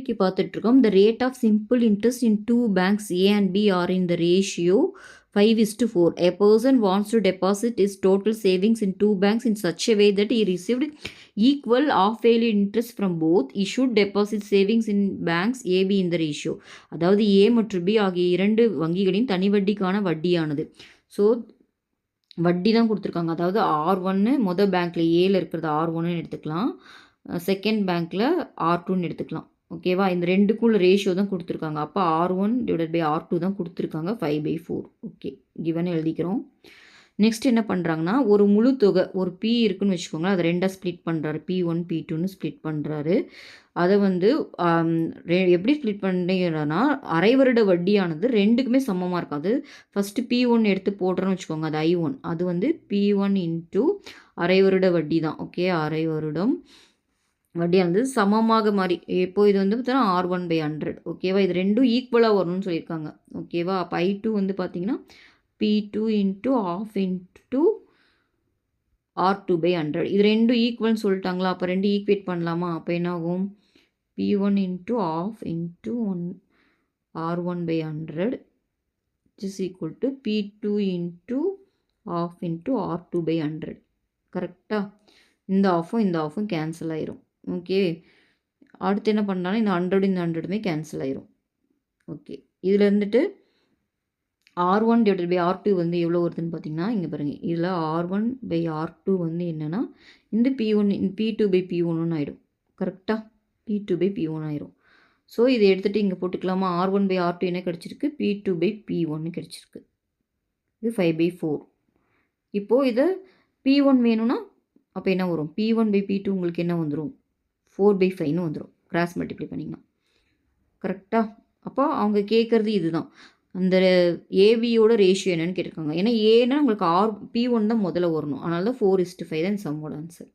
கேள்விக்கு பார்த்துட்ருக்கோம். The rate of simple interest in two banks A and B are in the ratio 5:4. A person wants to deposit his total savings in two banks in such a way that he received equal half-yearly interest from both. He should deposit savings in banks AB in the ratio. அதாவது A மற்றும் B ஆகிய இரண்டு வங்கிகளின் தனி வட்டிக்கான வட்டியானது. So வட்டி தான் கொடுத்துருக்காங்க. அதாவது R1 மொதல் பேங்க்கில் ஏல இருக்கிறது R1ன்னு எடுத்துக்கலாம், செகண்ட் பேங்க்கில் R2ன்னு எடுத்துக்கலாம். ஓகேவா? இந்த ரெண்டுக்குள்ள ரேஷியோ தான் கொடுத்துருக்காங்க. அப்போ R1 டிவைடட் பை R2 தான் கொடுத்துருக்காங்க 5/4. ஓகே, கிவன் எழுதிக்கிறோம். நெக்ஸ்ட் என்ன பண்ணுறாங்கன்னா, ஒரு முழு தொகை ஒரு P இருக்குன்னு வச்சுக்கோங்களேன், அதை ரெண்டாக ஸ்ப்ளிட் பண்ணுறாரு. P1 P2ன்னு ஸ்ப்ளிட் பண்ணுறாரு. அதை வந்து எப்படி ஸ்ப்ளிட் பண்ணிங்கன்னா, அரை வருட வட்டியானது ரெண்டுக்குமே சமமாக இருக்காது. ஃபஸ்ட்டு P1 எடுத்து போடுறோன்னு வச்சுக்கோங்க, அது I1. அது வந்து P1 இன்ட்டு அரை வருட வட்டி தான். ஓகே, அரை வருடம் வட்டியானது சமமாக மாதிரி. இப்போது இது வந்து பார்த்தீங்கன்னா R1/100. ஓகேவா? இது ரெண்டும் ஈக்குவலாக வரணும்னு சொல்லியிருக்காங்க. ஓகேவா? அப்போ I2 வந்து பார்த்தீங்கன்னா P2 into of into R2/100. இது ரெண்டும் ஈக்குவல்னு சொல்லிட்டாங்களா? அப்போ ரெண்டு ஈக்குவேட் பண்ணலாமா? அப்போ என்ன ஆகும்? P1 into of into R1/100 is equal to P2 into of into R2/100. கரெக்டாக? இந்த ஆஃபும் கேன்சல் ஆயிரும். ஓகே, அடுத்து என்ன பண்ணாலும் இந்த 100 இந்த 100மே கேன்சல் ஆயிரும். ஓகே, இதில் இருந்துட்டு R1 டிவைடட் பை R2 வந்து எவ்வளோ வருதுன்னு பார்த்தீங்கன்னா, இங்கே பாருங்கள், இதில் R1/R2 வந்து என்னென்னா இந்த P2/P1 ஆகிடும். கரெக்டாக? P2/P1 ஆயிரும். ஸோ இதை எடுத்துகிட்டு இங்கே போட்டுக்கலாமா? R1/R2 என்ன கிடச்சிருக்கு? P2/P1 கிடச்சிருக்கு. இது 5/4. இப்போது இதை P1 வேணும்னா அப்போ என்ன வரும்? P1/P2 உங்களுக்கு என்ன வந்துடும்? 4/5ன்னு வந்துடும். கிராஸ் மல்டிப்ளை பண்ணிங்கன்னா. கரெக்டாக? அப்போ அவங்க கேட்குறது இதுதான், அந்த ஏபியோட ரேஷியோ என்னன்னு கேட்டிருக்காங்க. ஏன்னா ஏன்னா உங்களுக்கு P1 தான் முதல்ல வரணும். அதனால தான் 4:5 தான் சம்மோட ஆன்சர்.